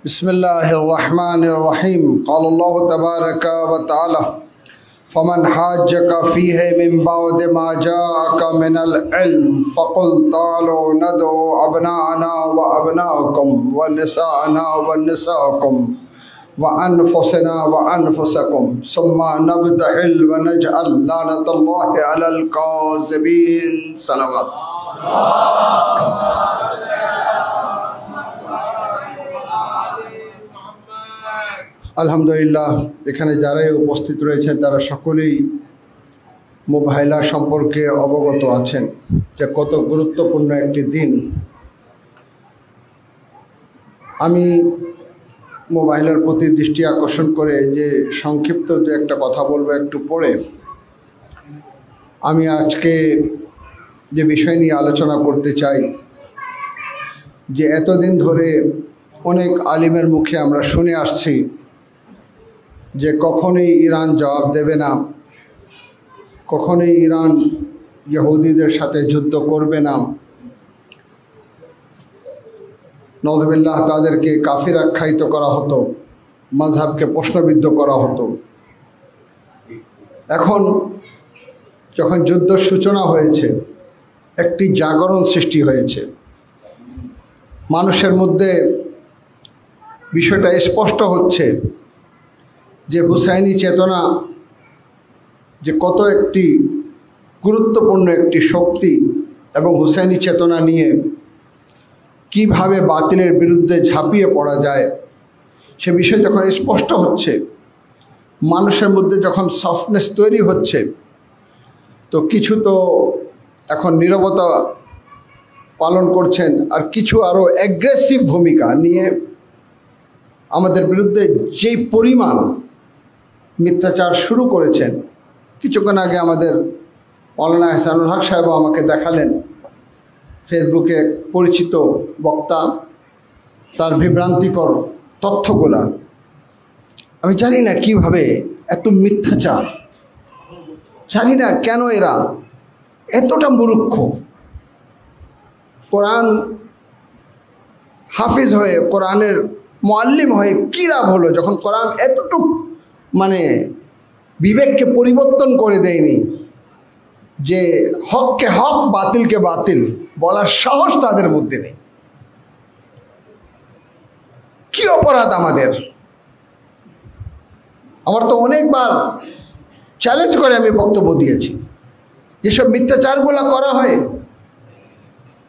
बिस्मिल्लाहिर्रहमानिर्रहीम क़ाल अल्लाहु तबारक व तआला फमन हाज्जक फ़ीहि मिन बअद मा जाअक मिनल इल्म फ़क़ुल तालू नदउ अबनाअना व अबनाअकुम व निसाअना व निसाअकुम व अनफुसना व अनफुसकुम सुम्मा नब्तहिल व नजअल लानतल्लाहि अलल काज़िबीन। सलावत। আলহামদুলিল্লাহ, এখানে যারাই উপস্থিত রয়েছেন তারা সকলেই মোবাইলা সম্পর্কে অবগত আছেন যে কত গুরুত্বপূর্ণ একটি দিন। আমি মোবাইলের প্রতি দৃষ্টি আকর্ষণ করে যে সংক্ষিপ্ত যে একটা কথা বলবো একটু পরে, আমি আজকে যে বিষয় নিয়ে আলোচনা করতে চাই, যে এতদিন ধরে অনেক আলিমের মুখে আমরা শুনে আসছি যে কখনোই ইরান জবাব দেবে না, কখনোই ইরান ইহুদিদের সাথে যুদ্ধ করবে না, নজবিল্লাহ তাদেরকে কাফির আখ্যায়িত করা হতো, মাযহাবকে প্রশ্নবিদ্ধ করা হতো। এখন যখন যুদ্ধ সূচনা হয়েছে, একটি জাগরণ সৃষ্টি হয়েছে মানুষের মধ্যে। বিষয়টা স্পষ্ট হচ্ছে যে হুসাইনি চেতনা যে কত একটি গুরুত্বপূর্ণ একটি শক্তি, এবং হুসাইনি চেতনা নিয়ে কিভাবে বাতিলের বিরুদ্ধে ঝাঁপিয়ে পড়া যায় সে বিষয় যখন স্পষ্ট হচ্ছে, মানুষের মধ্যে যখন সফটনেস তৈরি হচ্ছে, তো কিছু তো এখন নীরবতা পালন করছেন, আর কিছু আরও অ্যাগ্রেসিভ ভূমিকা নিয়ে আমাদের বিরুদ্ধে যেই পরিমাণ মিথ্যাচার শুরু করেছেন। কিছুক্ষণ আগে আমাদের মৌলানা এহসানুল হক সাহেব আমাকে দেখালেন ফেসবুকে পরিচিত বক্তা তার বিভ্রান্তিকর তথ্যগুলা। আমি জানি না কিভাবে এত মিথ্যাচার, জানি না কেন এরা এতটা মূর্খ। কোরআন হাফিজ হয়ে, কোরআনের মুআল্লিম হয়ে কী লাভ হলো, যখন কোরআন এতটুক বিবেককে পরিবর্তন করে দেয়নি যে হককে হক, বাতিলকে বাতিল বলার সাহস তাদের মধ্যে নেই। কি অপরাধ আমাদের? আমার তো অনেকবার চ্যালেঞ্জ করে আমি বক্তব্য দিয়েছি, যেসব মিথ্যাচারগুলো করা হয়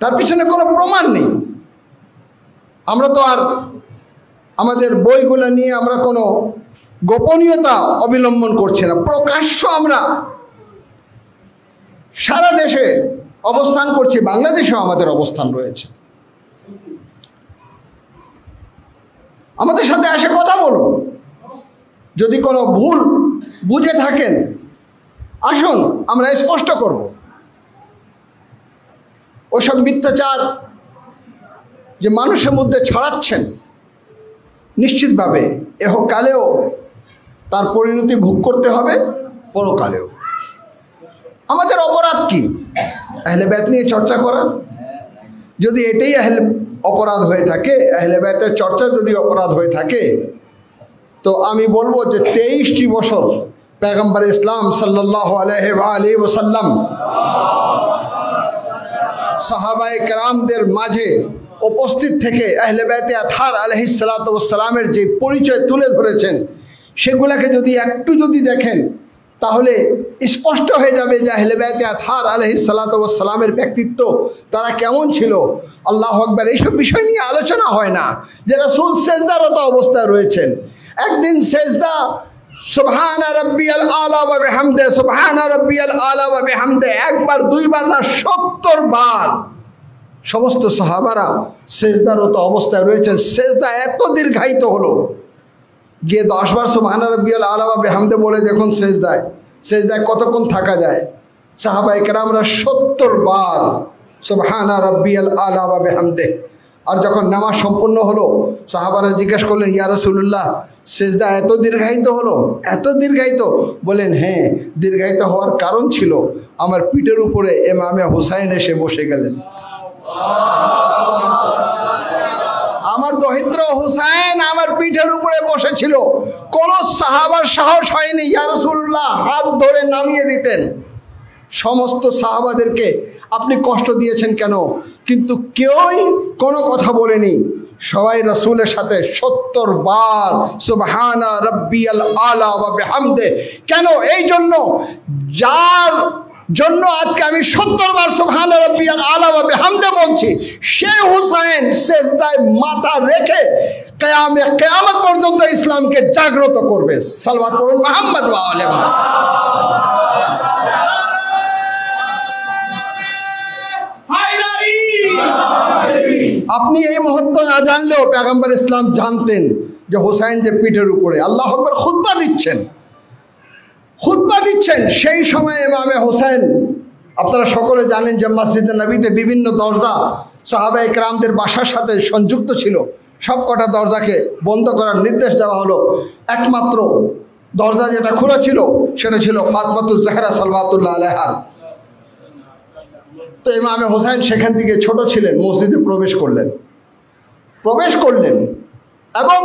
তার পিছনে কোনো প্রমাণ নেই। আমরা তো আর আমাদের বইগুলো নিয়ে আমরা কোনো গোপনীয়তা অবলম্বন করছি না, প্রকাশ্য আমরা সারা দেশে অবস্থান করছি, বাংলাদেশেও আমাদের অবস্থান রয়েছে। আমাদের সাথে এসে কথা বলুন, যদি কোনো ভুল বুঝে থাকেন আসুন আমরা স্পষ্ট করব। ওসব মিথ্যাচার যে মানুষের মধ্যে ছড়াচ্ছেন, নিশ্চিতভাবে এহকালেও তার পরিণতি ভোগ করতে হবে, পরকালেও। আমাদের অপরাধ কি? আহলে বাইত নিয়ে চর্চা করা। যদি এটাই অপরাধ হয়ে থাকে, আহলে বাইতের চর্চা যদি অপরাধ হয়ে থাকে, তো আমি বলবো যে 23টি বছর পয়গম্বর ইসলাম সাল্লাল্লাহু আলাইহি ওয়াসাল্লাম সাহাবায়ে কেরামদের মাঝে উপস্থিত থেকে আহলে বাইতে আতহার আলাইহিস সালাতু ওয়াস সালামের যে পরিচয় তুলে ধরেছেন, সেগুলোকে যদি একটু দেখেন তাহলে স্পষ্ট হয়ে যাবে যে আহলে বাইতে আতহার আলাইহিস সালাতু ওয়াস সালামের ব্যক্তিত্ব তারা কেমন ছিল। আল্লাহু আকবার। এইসব বিষয় নিয়ে আলোচনা হয় না। যে রাসূল সেজদারত অবস্থায় রয়েছেন, একদিন সেজদা সুবহানা রাব্বিয়াল আলা ওয়া বিহামদে, সুবহানা রাব্বিয়াল আলা ওয়া বিহামদে, একবার দুইবার না 70 বার সমস্ত সাহাবারা সেজদারত অবস্থায় রয়েছেন। সেজদা এত দীর্ঘায়িত হলো, গিয়ে 10 বার সুবহানা রাব্বিয়াল আলা ওয়া বিহামদে বলে দেখুন সেজদায় কতক্ষণ থাকা যায়। সাহাবায়ে কেরামরা 70 বার সুবহানা রাব্বিয়াল আলা ওয়া বিহামদে। আর যখন নামাজ সম্পূর্ণ হলো, সাহাবারা জিজ্ঞেস করলেন, ইয়া রাসূলুল্লাহ, সেজদা এত দীর্ঘায়িত হলো, এত দীর্ঘায়িত? বলেন, হ্যাঁ, দীর্ঘায়িত হওয়ার কারণ ছিল আমার পিঠের উপরে ইমামে হুসাইন এসে বসে গেলেন। আমার দরিদ্র হুসাইন ছিল, কোন সাহাবার সাহস হয়নি ইয়া রাসূলুল্লাহ হাত ধরে নামিয়ে দিতেন। সমস্ত সাহাবাদেরকে আপনি কষ্ট দিয়েছেন কেন? কিন্তু কেউই কোনো কথা বলেনি। সবাই রাসূলের সাথে ৭০ বার সুবহানা রাব্বিয়াল আলা ওয়া বিহামদে। কেন? এই জন্য যার জন্য আজকে আমি ৭০ বার সুবহানা রাব্বিয়াল আলা ওয়া বিহামদে বলছি, সে হুসাইন সিজদায় মাথা রেখে কিয়ামত পর্যন্ত ইসলামকে জাগ্রত করবে। সালাওয়াত পড়ুন মুহাম্মদ ওয়া আলি মুহাম্মদ। আপনি এই মুহূর্তে না জানলেও পয়গম্বর ইসলাম জানতেন যে হুসাইন যে পিঠের উপরে, আল্লাহু আকবার, খুতবা দিচ্ছেন। সেই সময় ইমামে হুসাইন, আপনারা সকলে জানেন যে মসজিদে নবীতে বিভিন্ন দরজা সাহাবায়ে কেরামদের বাসার সাথে সংযুক্ত ছিল। সব কটা দরজাকে বন্ধ করার নির্দেশ দেওয়া হলো। একমাত্র দরজা যেটা খোলা ছিল সেটা ছিল ফাতেমাতুজ জাহরা সালাওয়াতুল্লাহ আলাইহা। তো ইমামে হুসাইন সেখান থেকে ছোট ছিলেন, মসজিদে প্রবেশ করলেন এবং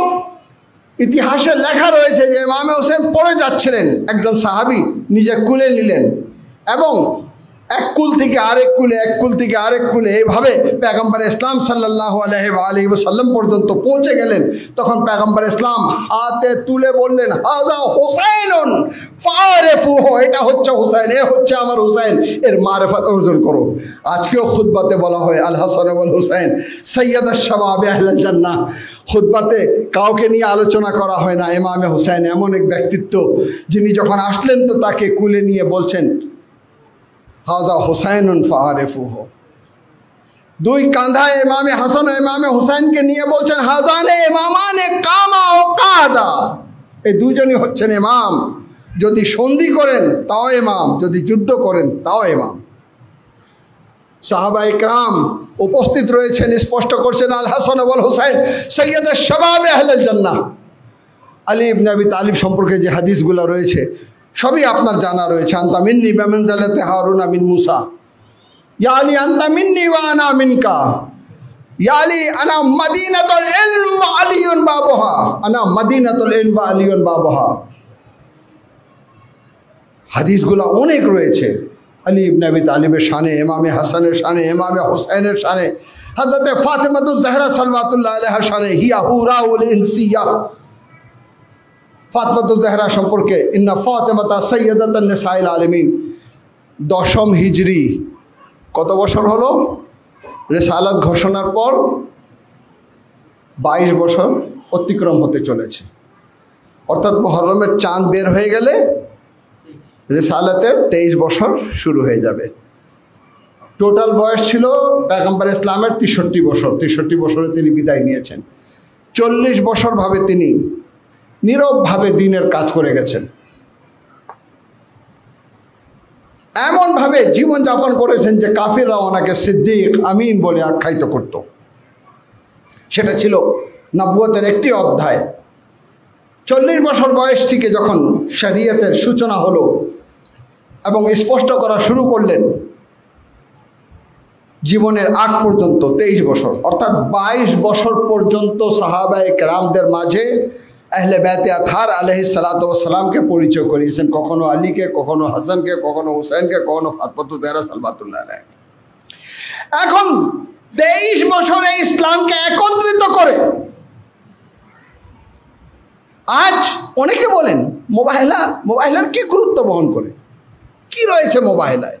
ইতিহাসে লেখা রয়েছে যে ইমামে হুসাইন পড়ে যাচ্ছিলেন, একজন সাহাবী নিজে কুলে নিলেন এবং এক কুল থেকে আরেক কুলে এইভাবে পয়গম্বর ইসলাম সাল্লাল্লাহু আলাইহি ওয়াসাল্লাম পর্যন্ত পৌঁছে গেলেন। তখন পয়গম্বর ইসলাম হাতে তুলে বললেন, হাযা হুসাইনুন ফারিফুহু, এটা হচ্ছে হুসাইন, এ হচ্ছে আমার হুসাইন, এর মারিফত অর্জন করো। আজকেও খুতবাতে বলা হয় আল হাসান ওয়াল হুসাইন সাইয়্যিদুশ শাবাব আহলিল জান্নাহ। খুতবাতে কাউকে নিয়ে আলোচনা করা হয় না। ইমামে হুসাইন এমন এক ব্যক্তিত্ব, যিনি যখন আসলেন তো তাকে কুলে নিয়ে বলছেন, হাযা হুসাইনুন ফারিফুহু। দুই কাঁধায় ইমামে হাসান ও ইমামে হুসাইনকে নিয়ে বলছেন, হাজানে ইমামানে কামা ও কাদা, এই দুজনই হচ্ছেন ইমাম। যদি সন্ধি করেন তাও ইমাম, যদি যুদ্ধ করেন তাও ইমাম। সাহাবায়ে কেরাম উপস্থিত রয়েছেন, স্পষ্ট করছেন আল হাসান ওয়াল হুসাইন সাইয়্যিদুশ শাবাব আহলিল জান্নাহ। আলী ইবনে আবি তালিব সম্পর্কে যে হাদিসগুলো রয়েছে সবই আপনার জানা রয়েছে। আনতা মিন্নি বিমানজালাতি হারুন মিন মুসা, ইয়া আলী আনতা মিন্নি ওয়া আনা মিনকা, ইয়া আলী আনা মদিনাতুল ইলম ওয়া আলিয়ুন বাবুহা, আনা মদিনাতুল ইলম ওয়া আলিয়ুন বাবুহা। হাদিসগুলো অনেক রয়েছে আলী ইবনে আবি তালিবের শানে, ইমামে হাসানের শানে, ইমামে হুসাইনের শানে, হযরতে ফাতেমাতুজ জাহরা সালাওয়াতুল্লাহ আলাইহার শানে, হিয়া হুরাউল ইনসিয়া। ফাতেমাতুজ জাহরা সম্পর্কে ইন্না ফাতেমাতা সাইয়্যিদাতুন নিসাইল আলামিন, 10ম হিজরি, কত বছর হলো? রিসালাত ঘোষণার পর 22 বছর অতিক্রম হতে চলেছে। অর্থাৎ মুহররমের চাঁদ বের হয়ে গেলে রিসালাতের 23 বছর শুরু হয়ে যাবে। টোটাল বয়স ছিল পয়গম্বর ইসলামের 63 বছর। 63 বছরে তিনি বিদায় নিয়েছেন। 40 বছর ভাবে তিনি নীরবভাবে দ্বীনের কাজ করে গেছেন। এমনভাবে জীবনযাপন করেছেন যে কাফিররা ওনাকে সিদ্দিক আমিন বলে আখ্যায়িত করত। সেটা ছিল নবুয়তের একটি অধ্যায়। 40 বছর বয়স থেকে যখন শরীয়তের সূচনা হলো এবং স্পষ্ট করা শুরু করলেন, জীবনের আগ পর্যন্ত 23 বছর, অর্থাৎ 22 বছর পর্যন্ত সাহাবায়ে কেরামদের মাঝে আহলে বাইতে আতহার আলাইহিস সালাতু ওয়াস সালামকে পরিচয় করিয়েছেন। কখনো আলীকে, কখনো হাসানকে, কখনো হুসাইনকে, কখনো ফাতেমাতুজ জাহরা সালাওয়াতুল্লাহ আলাইহা। এখন 23 বছরে ইসলামকে একত্রিত করে আজ অনেকে বলেন মোবাইলের কি গুরুত্ব বহন করে, কি রয়েছে মোবাইলায়?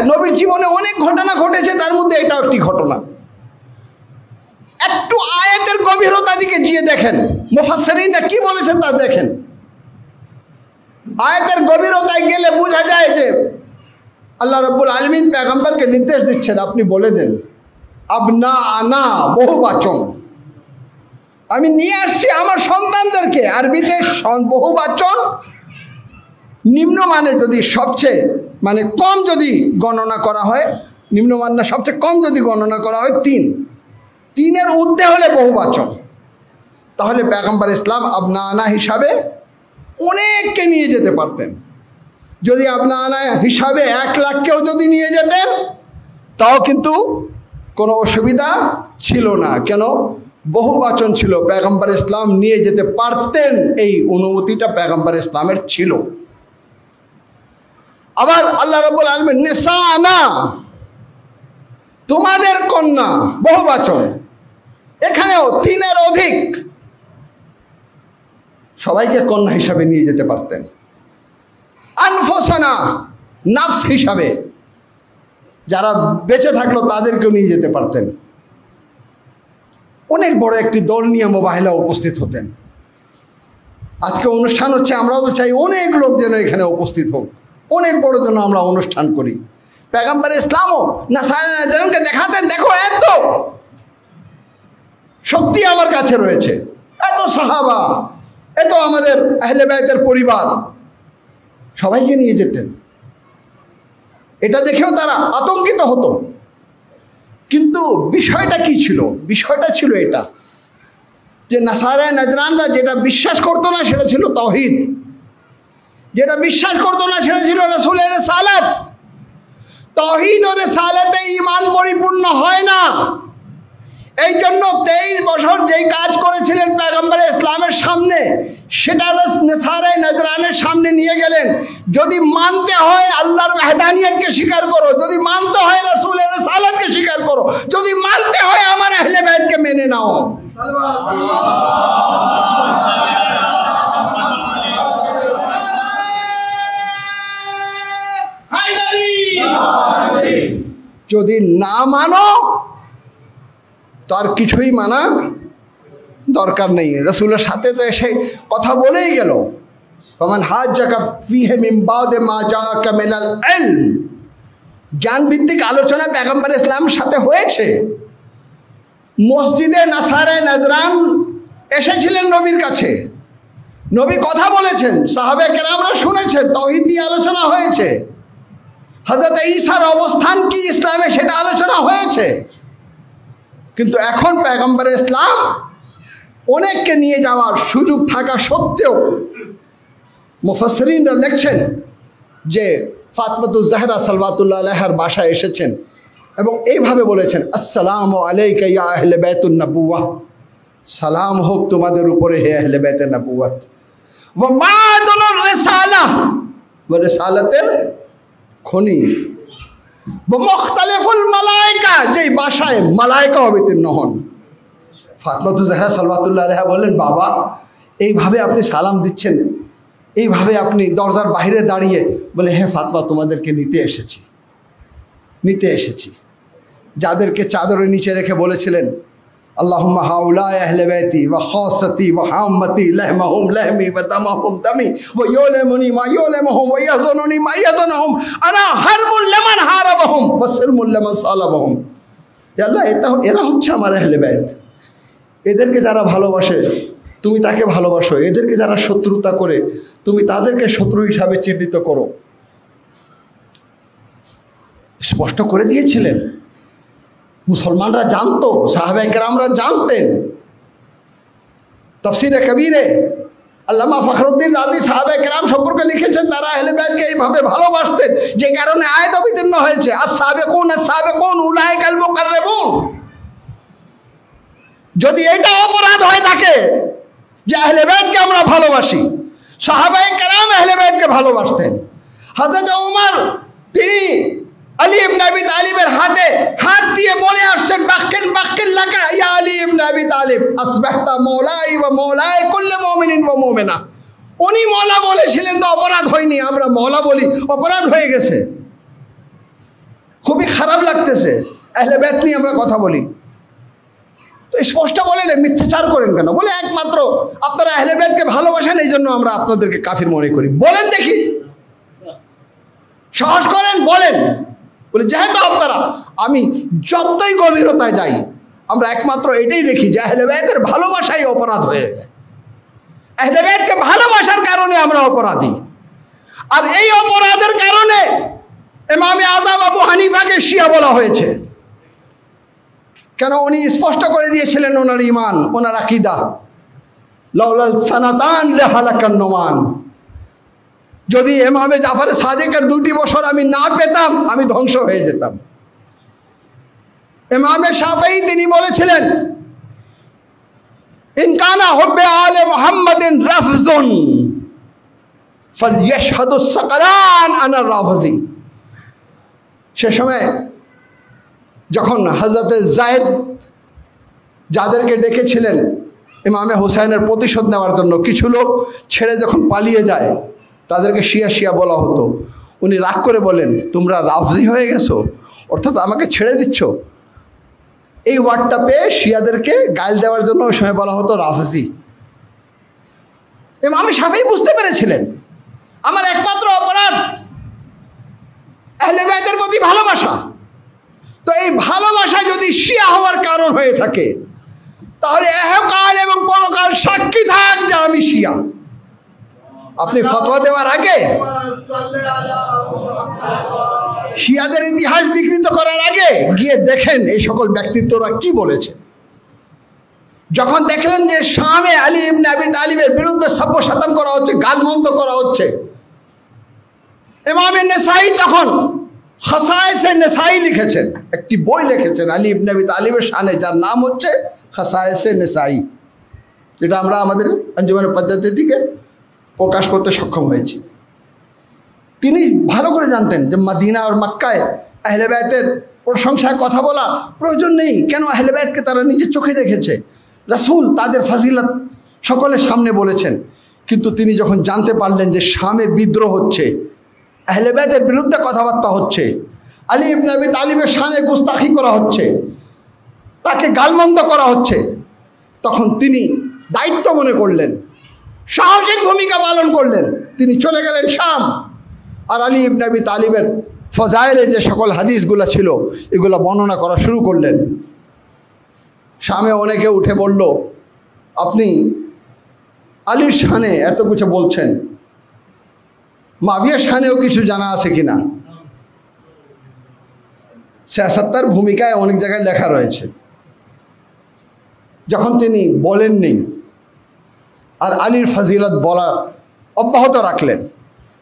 নবীর জীবনে অনেক ঘটনা ঘটেছে, তার মধ্যে এটাও একটি ঘটনা। একটু আয়াতের গভীরতা দিকে গিয়ে দেখেন, মুফাসসিরিনরা কি বলেছেন তা দেখেন। আয়াতের গভীরতায় গেলে বোঝা যায় যে আল্লাহ রাব্বুল আলামিন পয়গম্বরকে নির্দেশ দিচ্ছেন, আপনি বলে দেন আবনা আনা বহুবাচন, আমি নিয়ে আসছি আমার সন্তানদেরকে। আরবিতে বহুবাচন নিম্নমানে যদি সবচেয়ে কম যদি গণনা করা হয়, নিম্নমান না সবচেয়ে কম যদি গণনা করা হয় 3-এর ঊর্ধ্বে হলে বহুবাচন। তাহলে পয়গম্বর ইসলাম আবনা আনা হিসাবে অনেককে নিয়ে যেতে পারতেন। যদি আবনা আনা হিসাবে 1 লাখকেও যদি নিয়ে যেতেন তাও কিন্তু কোনো অসুবিধা ছিল না। কেন? বহুবচন ছিল, পয়গম্বর ইসলাম নিয়ে যেতে পারতেন, এই অনুমতিটা পয়গম্বর ইসলামের ছিল। আবার আল্লাহ রাব্বুল আলামিন নিসানা, তোমাদের কন্যা, বহুবচন, এখানেও তিনের অধিক, সবাইকে কন্যা হিসাবে নিয়ে যেতে পারতেন। আনফুসানা, নাফস হিসাবে যারা বেঁচে থাকলো তাদেরকেও নিয়ে যেতে পারতেন। অনেক বড় একটি দল নিয়ে মহিলা উপস্থিত হতেন। আজকে অনুষ্ঠান হচ্ছে, আমরাও তো চাই অনেক লোক যেন এখানে উপস্থিত হোক, অনেক বড় যেন আমরা অনুষ্ঠান করি। পয়গম্বর ইসলামও নাসারাকে দেখাতেন, দেখো এত শক্তি আমার কাছে রয়েছে, এত সাহাবা, এত আমাদের আহলে বাইতের পরিবার, সবাইকে নিয়ে যেতেন। এটা দেখেও তারা আতঙ্কিত হতো। কিন্তু বিষয়টা কি ছিল? বিষয়টা ছিল এটা যে নাসারা নাজরানরা যেটা বিশ্বাস করতো না সেটা ছিল তাওহীদ, যেটা বিশ্বাস করতো না সেটা ছিল রাসূলের রিসালাত। তাওহীদ ও রিসালাতে ঈমান পরিপূর্ণ হয় না। এই জন্য 23 বছর যেই কাজ করেছিলেন পয়গম্বর ইসলামের সামনে, সেটা নাসারা নাজরানের সামনে নিয়ে গেলেন। যদি মানতে হয় আল্লাহর ওয়াহদানিয়তকে স্বীকার করো, যদি মানতে হয় রাসূলের রিসালাতকে স্বীকার করো, যদি মানতে হয় আমার আহলে বাইতকে মেনে নাও। যদি না মানো তার কিছুই মানা দরকার নেই। রাসূলের সাথে তো এসে কথা বলেই গেল, ফামান হাজ্জাকা ফীহি মিন বাদি মা জাআকা মিনাল ইলম। জ্ঞান ভিত্তিক আলোচনা পয়গম্বর ইসলামের সাথে হয়েছে। মসজিদে নাসারা নাজরান এসেছিলেন নবীর কাছে, নবী কথা বলেছেন, সাহাবায়ে কেরামরা শুনেছেন, তাওহীদ নিয়ে আলোচনা হয়েছে। হযরত ঈসার অবস্থান কি ইসলামে সেটা আলোচনা হয়েছে। কিন্তু এখন পয়গম্বর ইসলাম অনেককে নিয়ে যাওয়ার সুযোগ থাকা সত্ত্বেও মুফাসসিরিনরা লিখছেন যে ফাতিমাতুজ জাহরা সালাওয়াতুল্লাহ আলাইহার বাসায় এসেছেন এবং এইভাবে বলেছেন, আসসালামু আলাইকা ইয়া আহলে বাইতুন নবুওয়াহ, সালাম হোক তোমাদের উপরে হে আহলে বাইতে নবুওয়াত, ওয়া মাদুনুর রিসালাহ, ওয়া রিসালাতের খনি, ওয়া মুখতালিফুল মালায়েকা, যেই বাসায় মালায়েকা অবতীর্ণ হন। ফাতিমাতুজ জাহরা সালাওয়াতুল্লাহ আলাইহা বললেন, বাবা এইভাবে আপনি সালাম দিচ্ছেন, এইভাবে আপনি দরজার বাইরে দাঁড়িয়ে বলে, হ্যাঁ ফাতিমা তোমাদেরকে নিতে এসেছি, নিতে এসেছি। যাদেরকে চাদরের নিচে রেখে বলেছিলেন, আল্লাহুম্মা হাউলা আহলে বাইতি ওয়া খাসাতি ওয়া হাম্মতি লাহমাহুম লাহমি ওয়া দামাহুম দামি ওয়া ইউলামুনি মা ইউলামুহুম ওয়া ইয়াজুনুনি মা ইয়াজুনুহুম আনা হারবুল লিমান হারাবাহুম ওয়া সালমুল লিমান সালাবাহুম। ইয়া আল্লাহ, এরা হচ্ছে আমার আহলে বাইত। এদেরকে যারা ভালোবাসে তুমি তাকে ভালোবাসো, এদেরকে যারা শত্রুতা করে তুমি তাদেরকে শত্রু হিসাবে চিহ্নিত করো। স্পষ্ট করে দিয়েছিলেন। মুসলমানরা জানতো, সাহাবায়ে কেরামরা জানতেন। তাফসীরে কবীরে আল্লামা ফখরুদ্দীন রাজি সাহাবায়ে কেরাম সম্পর্কে লিখেছেন, তারা আহলে বাইতকে এইভাবে ভালোবাসতেন যে কারণে আয়াত অবতীর্ণ হয়েছে, আস-সাবিকুন আস-সাবিকুন উলাইকাল মুকাররাবুন। যদি এটা অপরাধ হয়ে থাকে যে আহলে বাইতকে আমরা ভালোবাসি, সাহাবায়ে কেরাম আহলে বাইতকে ভালোবাসতেন। হযরত ওমর তিনি আলী ইবনে আবি তালিবের হাতে হাত দিয়ে বলে আসছেন, বাক্কিন বাক্কিন লাকা ইয়া আলী ইবনে আবি তালিব, আসবাহতা মাওলাই ওয়া মাওলাই কুল্লি মুমিনিন ওয়া মুমিনা। উনি মওলা বলেছিলেন তো অপরাধ হয়নি, আমরা মওলা বলি, অপরাধ হয়ে গেছে। খুবই খারাপ লাগতেছে আহলে বাইত নিয়ে আমরা কথা বলি। তো স্পষ্ট বলেন, মিথ্যাচার করেন কেন? বলে একমাত্র আপনারা আহলে বাইতকে ভালোবাসেন, এই জন্য আমরা আপনাদেরকে কাফির মনে করি। বলেন দেখি, সাহস করেন বলেন। বলে যেহেতু আপনারা, আমি যতই গভীরতায় যাই আমরা একমাত্র এটাই দেখি যে আহলে বাইতের ভালোবাসাই অপরাধ হয়ে যায়। আহলে বাইতকে ভালোবাসার কারণে আমরা অপরাধী। আর এই অপরাধের কারণে ইমামে আযম আবু হানিফাকে শিয়া বলা হয়েছে। কেন? উনি স্পষ্ট করে দিয়েছিলেন ওনার ঈমান, ওনার আকীদা, লাউলাল সানাতান লাহালাকান নুমান। যদি ইমামে জাফর সাদিকের 2টি বছর আমি না পেতাম, আমি ধ্বংস হয়ে যেতাম। ইমামে শাফেঈ তিনি বলেছিলেন, ইনকানা হুব্বে আলে মুহাম্মাদিন রাফজুন ফালইশহাদুস সাকালান আনা রাফজি। সে সময় যখন হযরত যায়েদ যাদেরকে ডেকেছিলেন ইমামে হুসাইনের প্রতিশোধ নেওয়ার জন্য, কিছু লোক ছেড়ে যখন পালিয়ে যায় তাদেরকে শিয়া শিয়া বলা হতো। উনি রাগ করে বলেন, তোমরা রাফজি হয়ে গেছো, অর্থাৎ আমাকে ছেড়ে দিচ্ছ। এই ওয়ার্ডটা পেয়ে শিয়াদেরকে গাইল দেওয়ার জন্য ওই সময় বলা হতো রাফজি। ইমাম শাফিঈ বুঝতে পেরেছিলেন আমার একমাত্র অপরাধ আহলে বাইতের প্রতি ভালোবাসা। তো এই ভালোবাসা যদি শিয়া হওয়ার কারণ হয়ে থাকে, তাহলে এহকাল এবং পরকাল সাক্ষী থাক যে আমি শিয়া। আপনি ফতোয়া দেওয়ার আগে, শিয়াদের ইতিহাস বিকৃত করার আগে গিয়ে দেখেন এই সকল ব্যক্তিত্বরা কি বলেছে। যখন দেখলেন যে শামে আলী ইবনে আবি তালিবের বিরুদ্ধে সভ্যসাতাম করা হচ্ছে, গালমন্দ করা হচ্ছে, ইমাম নেসাই তখন খাসায়েসে নেসাই লিখেছেন, একটি বই লিখেছেন আলী ইবনে আবি তালিবের শানে, যার নাম হচ্ছে খাসায়েসে নেসাই, যেটা আমরা আমাদের আঞ্জুমানের পদ্ধতি থেকে প্রকাশ করতে সক্ষম হয়েছি। তিনি ভালো করে জানতেন যে মদিনা আর মক্কায় আহলে বাইতের প্রশংসায় কথা বলা প্রয়োজন নেই। কেন? আহলে বাইতকে তারা নিজের চোখে দেখেছে, রাসূল তাদের ফাজিলত সকলের সামনে বলেছেন। কিন্তু তিনি যখন জানতে পারলেন যে শামে বিদ্রোহ হচ্ছে, আহলে বাইতের বিরুদ্ধে কথাবার্তা হচ্ছে, আলী ইবনে আবি তালিবের শানে গুস্তাখি করা হচ্ছে, তাকে গালমন্দ করা হচ্ছে, তখন তিনি দায়িত্ব মনে করলেন, সাহসিক ভূমিকা পালন করলেন। তিনি চলে গেলেন শাম, আর আলী ইবনে আবি তালিবের ফজাইলে যে সকল হাদিসগুলো ছিল এগুলো বর্ণনা করা শুরু করলেন। শামে অনেকে উঠে বলল, আপনি আলীর শানে এত কিছু বলছেন, মাবিয়ার শানেও কিছু জানা আছে কিনা? সিয়াসাত্তার ভূমিকায় অনেক জায়গায় লেখা রয়েছে। যখন তিনি বলেননি আর আলীর ফাজিলত বলা অব্যাহত রাখলেন,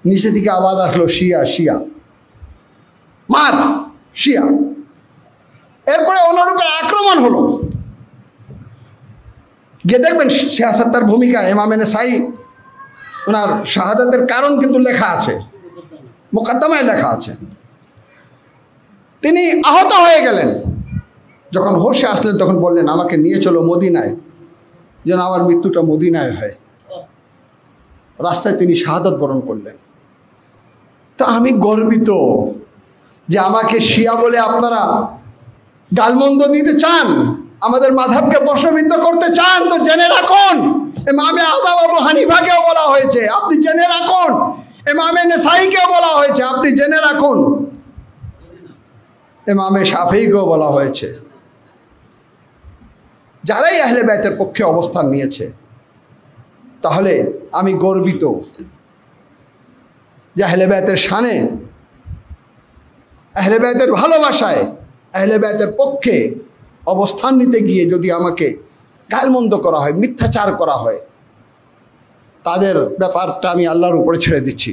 নিচে থেকে আওয়াজ আসলো, শিয়া শিয়া মার শিয়া। এরপরে অনুরূপে আক্রমণ হলো। গিয়ে দেখবেন সিয়াসাত্তার ভূমিকা ইমামে নেসাই ওনার শাহাদাতের কারণ কিন্তু লেখা আছে, মুকদ্দমায় লেখা আছে। তিনি আহত হয়ে গেলেন। যখন হোশে আসলেন তখন বললেন, আমাকে নিয়ে চলো মদিনায়, যেন আমার মৃত্যুটা মদিনায় হয়। রাস্তায় তিনি শাহাদাত বরণ করলেন। তা আমি গর্বিত যে আমাকে শিয়া বলে আপনারা গালমন্দ দিতে চান, আমাদের মাযহাবকে প্রশ্নবিদ্ধ করতে চান, তো জেনে রাখুন ইমামে আযম আবু হানিফাকেও বলা হয়েছে, আপনি জেনে রাখুন। ইমামে নেসাইকেও বলা হয়েছে, আপনি জেনে রাখুন। ইমামে শাফিঈকেও বলা হয়েছে। যারাই আহলে বাইতের পক্ষে অবস্থান নিয়েছে, তাহলে আমি গর্বিত যে আহলে বাইতের শানে, আহলে বাইতের ভালোবাসায়, আহলে বাইতের পক্ষে অবস্থান নিতে গিয়ে যদি আমাকে গালমন্দ করা হয়, মিথ্যাচার করা হয়, তাদের ব্যাপারটা আমি আল্লাহর উপরে ছেড়ে দিচ্ছি।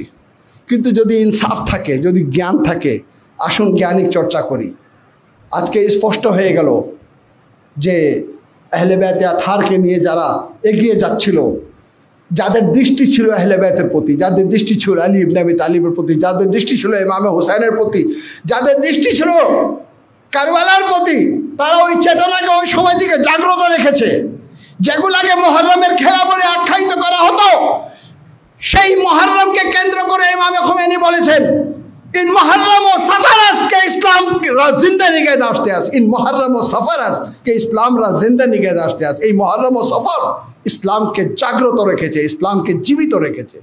কিন্তু যদি ইনসাফ থাকে, যদি জ্ঞান থাকে, আসুন জ্ঞানিক চর্চা করি। আজকে স্পষ্ট হয়ে গেল যে আহলে বাইতে আতহারকে নিয়ে যারা এগিয়ে যাচ্ছিল, যাদের দৃষ্টি ছিল আহলে বাইতের প্রতি, যাদের দৃষ্টি ছিল আলী ইবনে আবি তালিবের প্রতি, যাদের দৃষ্টি ছিল ইমামে হুসাইনের প্রতি, যাদের দৃষ্টি ছিল কারবালার প্রতি, তারা ওই চেতনাকে ওই সময় থেকে জাগ্রত রেখেছে। যেগুলাকে মুহররমের খেলা বলে আখ্যায়িত করা হতো, সেই মুহররমকে কেন্দ্র করে ইমাম খোমেনি বলেছেন, इन मुहर्रम और सफरस के इस्लाम जिंदा निगहदाश्त আছে। इन मुहर्रम और सफरस के इस्लाम रा जिंदा निगहदाश्त আছে। এই মুহররম ও সফর ইসলামকে জাগ্রত রেখেছে, ইসলামকে জীবিত রেখেছে।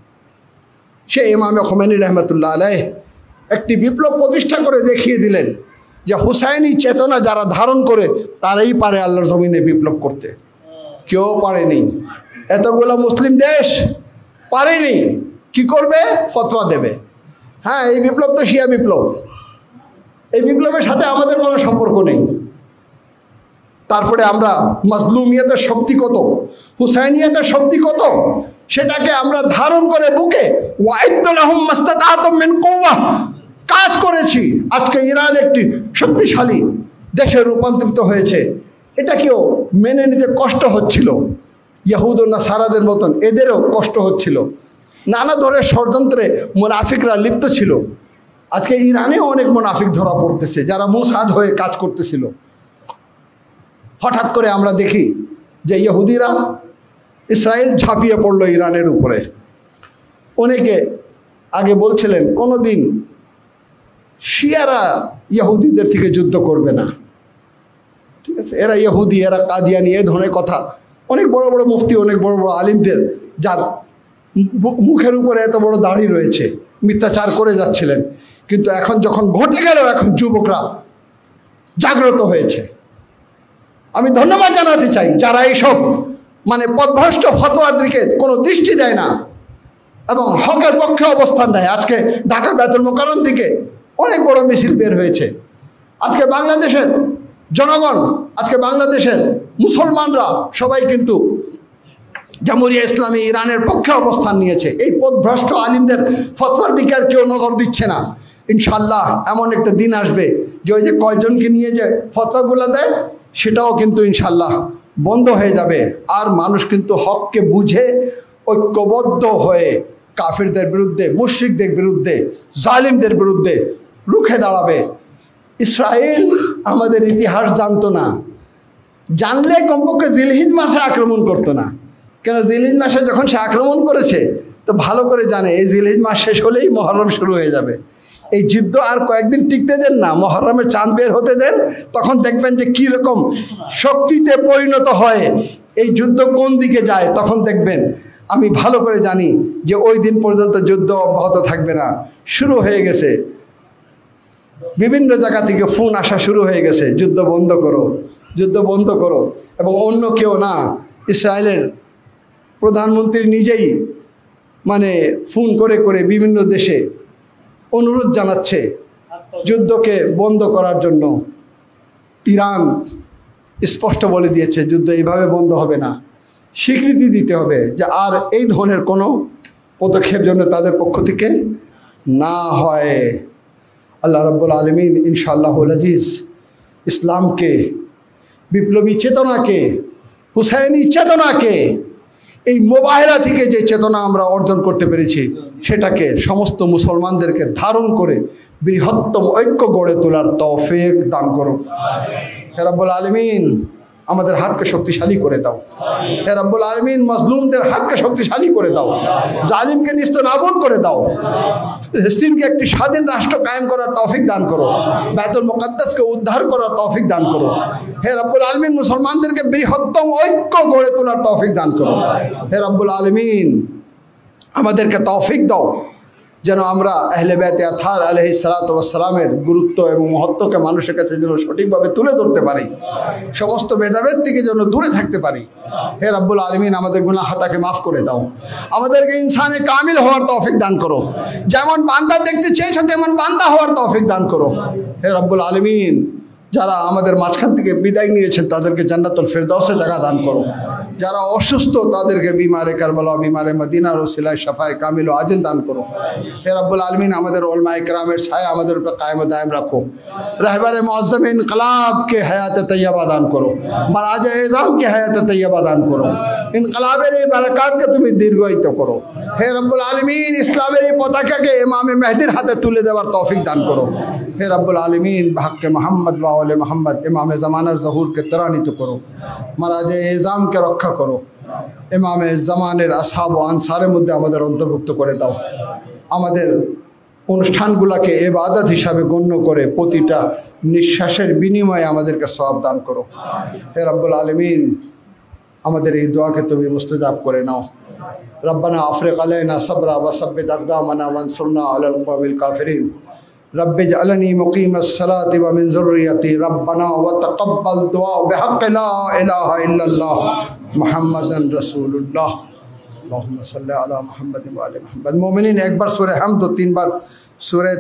সে ইমাম খোমেনি রহমতুল্লাহ আলাইহ একটি বিপ্লব প্রতিষ্ঠা করে দেখিয়ে দিলেন যে হুসাইনি চেতনা যারা ধারণ করে তারাই পারে আল্লাহর জমিনে বিপ্লব করতে, কেউ পারেনি। এতগুলো মুসলিম দেশ পারেনি। কি করবে? ফতোয়া দেবে। হ্যাঁ, এই বিপ্লব তো শিয়া বিপ্লব, এই বিপ্লবের সাথে আমাদের কোনো সম্পর্ক নেই। তারপরে আমরা মাজলুমিয়তের শক্তি কত, হুসাইনিয়তের শক্তি কত, সেটাকে আমরা ধারণ করে বুকে ওয়াইদ্দু লাহুম মাস্তাতাতুম মিন কুওয়া কাজ করেছি। আজকে ইরান একটি শক্তিশালী দেশে রূপান্তরিত হয়েছে। এটা কেউ মেনে নিতে কষ্ট হচ্ছিল, ইহুদ ও নাসারাদের মতন এদেরও কষ্ট হচ্ছিল, নানা ধরনের ষড়যন্ত্রে মুনাফিকরা লিপ্ত ছিল। আজকে ইরানেও অনেক মুনাফিক ধরা পড়তেছে যারা মোসাদ হয়ে কাজ করতেছিল। হঠাৎ করে আমরা দেখি যে ইহুদিরা ইসরায়েল ঝাঁপিয়ে পড়লো ইরানের উপরে। অনেকে আগে বলছিলেন কোনো দিন শিয়ারা ইহুদিদের থেকে যুদ্ধ করবে না, ঠিক আছে, এরা ইহুদি, এরা কাদিয়ানি, এ ধরনের কথা অনেক বড় বড় মুফতি, অনেক বড় বড় আলিমদের যার মুখের উপরে এত বড় দাড়ি রয়েছে মিথ্যাচার করে যাচ্ছিলেন। কিন্তু এখন যখন ঘটে গেল, এখন যুবকরা জাগ্রত হয়েছে। আমি ধন্যবাদ জানাতে চাই যারা এইসব পথভ্রষ্ট ফতোয়ার দিকে কোনো দৃষ্টি দেয় না এবং হকের পক্ষে অবস্থান নেয়। আজকে ঢাকা বাইতুল মোকাররম দিকে অনেক বড় মিছিল বের হয়েছে। আজকে বাংলাদেশের জনগণ, আজকে বাংলাদেশের মুসলমানরা সবাই কিন্তু জামহুরিয়া ইসলামী ইরানের পক্ষে অবস্থান নিয়েছে। এই পথভ্রষ্ট আলিমদের ফতোয়ার দিকে আর কেউ নজর দিচ্ছে না। ইনশাল্লাহ এমন একটা দিন আসবে যে ওই যে কয়জনকে নিয়ে যে ফতোয়াগুলো দেয় সেটাও কিন্তু ইনশাল্লাহ বন্ধ হয়ে যাবে। আর মানুষ কিন্তু হককে বুঝে ঐক্যবদ্ধ হয়ে কাফিরদের বিরুদ্ধে, মুশরিকদের বিরুদ্ধে, জালিমদের বিরুদ্ধে রুখে দাঁড়াবে। ইসরায়েল আমাদের ইতিহাস জানতো না, জানলে কমপক্ষে জিলহিজ মাসে আক্রমণ করতো না। কেন, জিলহিজ মাসে যখন সে আক্রমণ করেছে তো ভালো করে জানে এই জিলহিজ মাস শেষ হলেই মহরম শুরু হয়ে যাবে। এই যুদ্ধ আর কয়েকদিন টিকতে দেন না, মহরমের চাঁদ বের হতে দেন, তখন দেখবেন যে কীরকম শক্তিতে পরিণত হয়, এই যুদ্ধ কোন দিকে যায় তখন দেখবেন। আমি ভালো করে জানি যে ওই দিন পর্যন্ত যুদ্ধ অব্যাহত থাকবে না। শুরু হয়ে গেছে, বিভিন্ন জায়গা থেকে ফোন আসা শুরু হয়ে গেছে, যুদ্ধ বন্ধ করো, যুদ্ধ বন্ধ করো। এবং অন্য কেউ না, ইসরায়েলের প্রধানমন্ত্রী নিজেই ফোন করে করে বিভিন্ন দেশে অনুরোধ জানাচ্ছে যুদ্ধকে বন্ধ করার জন্য। ইরান স্পষ্ট বলে দিয়েছে যুদ্ধ এইভাবে বন্ধ হবে না, স্বীকৃতি দিতে হবে যে আর এই ধরনের কোনো পদক্ষেপ জন্য তাদের পক্ষ থেকে না হয়। আল্লাহ রাব্বুল আলামিন ইনশাআল্লাহুল আজিজ ইসলামকে, বিপ্লবী চেতনাকে, হুসাইনি চেতনাকে, এই মোবাহেলা থেকে যে চেতনা আমরা অর্জন করতে পেরেছি সেটাকে সমস্ত মুসলমানদেরকে ধারণ করে বৃহত্তম ঐক্য গড়ে তোলার তৌফিক দান করুক। হে রাব্বুল আলামিন আমাদের হাতকে শক্তিশালী করে দাও। হে রাব্বুল আলামিন মাজলুমদের হাতকে শক্তিশালী করে দাও, জালিমকে নিস্তনাবুদ করে দাও। ফিলিস্তিনকে একটি স্বাধীন রাষ্ট্র কায়েম করার তৌফিক দান করো, বাইতুল মুকাদ্দাসকে উদ্ধার করার তৌফিক দান করো। হে রাব্বুল আলামিন মুসলমানদেরকে বৃহত্তম ঐক্য গড়ে তোলার তৌফিক দান করো। হে রাব্বুল আলামিন আমাদেরকে তৌফিক দাও যেন আমরা আহলে বাইতে আতহার আলাইহিস সালাতু ওয়াস সালামের গুরুত্ব এবং মহত্বকে মানুষের কাছে যেন সঠিকভাবে তুলে ধরতে পারি, সমস্ত ভেদাভেদ থেকে যেন দূরে থাকতে পারি। হে রাব্বুল আলামিন আমাদের গুনাহ খাতাকে মাফ করে দাও, আমাদেরকে ইনসানে কামিল হওয়ার তৌফিক দান করো, যেমন বান্দা দেখতে চেয়েছো তেমন বান্দা হওয়ার তৌফিক দান করো। হে রাব্বুল আলামিন যারা আমাদের মাঝখান থেকে বিদায় নিয়েছেন তাদেরকে জান্নাতুল ফেরদাউসে জায়গা দান করো, যারা অসুস্থ তাদেরকে বিমারে কারবালা, বিমারে মদিনার ওসিলায় শাফায়ে কামিল ও আজিল দান করো। হে রাব্বুল আলামিন আমাদের উলামায়ে কেরামের ছায়া আমাদের উপর কায়েম ও দায়েম রাখো। রাহবারে মুআজ্জম ইনকলাবকে হায়াতে তৈয়বা দান করো, মারাজে এজামকে হায়াতে তৈয়বা দান করো, ইনকলাবের এই বারাকাতকে তুমি দীর্ঘায়িত করো। হে রাব্বুল আলামিন ইসলামের এই পতাকাকে ইমামে মেহদির হাতে তুলে দেওয়ার তৌফিক দান করো। হে রাব্বুল আলামিন হক মোহাম্মদ ওয়া আলে মোহাম্মদ ইমামে জামানার জহুরকে ত্বরান্বিত করো, মারাজে এজামকে রক্ষা করো, ইমামে জামানের আসহাব ও আনসারের মধ্যে আমাদের অন্তর্ভুক্ত করে দাও। আমাদের অনুষ্ঠানগুলোকে ইবাদত হিসাবে গণ্য করে প্রতিটা নিঃশ্বাসের বিনিময়ে আমাদেরকে সওয়াব দান করো। হে রাব্বুল আলামিন আমাদের এই দোয়াকে তুমি মুস্তাজাব করে নাও। রব্বানা আফরিক আলাইনা সাবরা ওয়া সাব্বিত আকদামানা ওয়ানসুরনা আলাল কওমিল কাফিরিন। رب اجعلني مقيم الصلاة ومن ذريتي ربنا وتقبل دعاء بحق لا إله إلا الله محمد رسول الله اللهم صل على محمد وآل محمد। मोमिनीन एक बार सूरह हमद 3 बार सूरह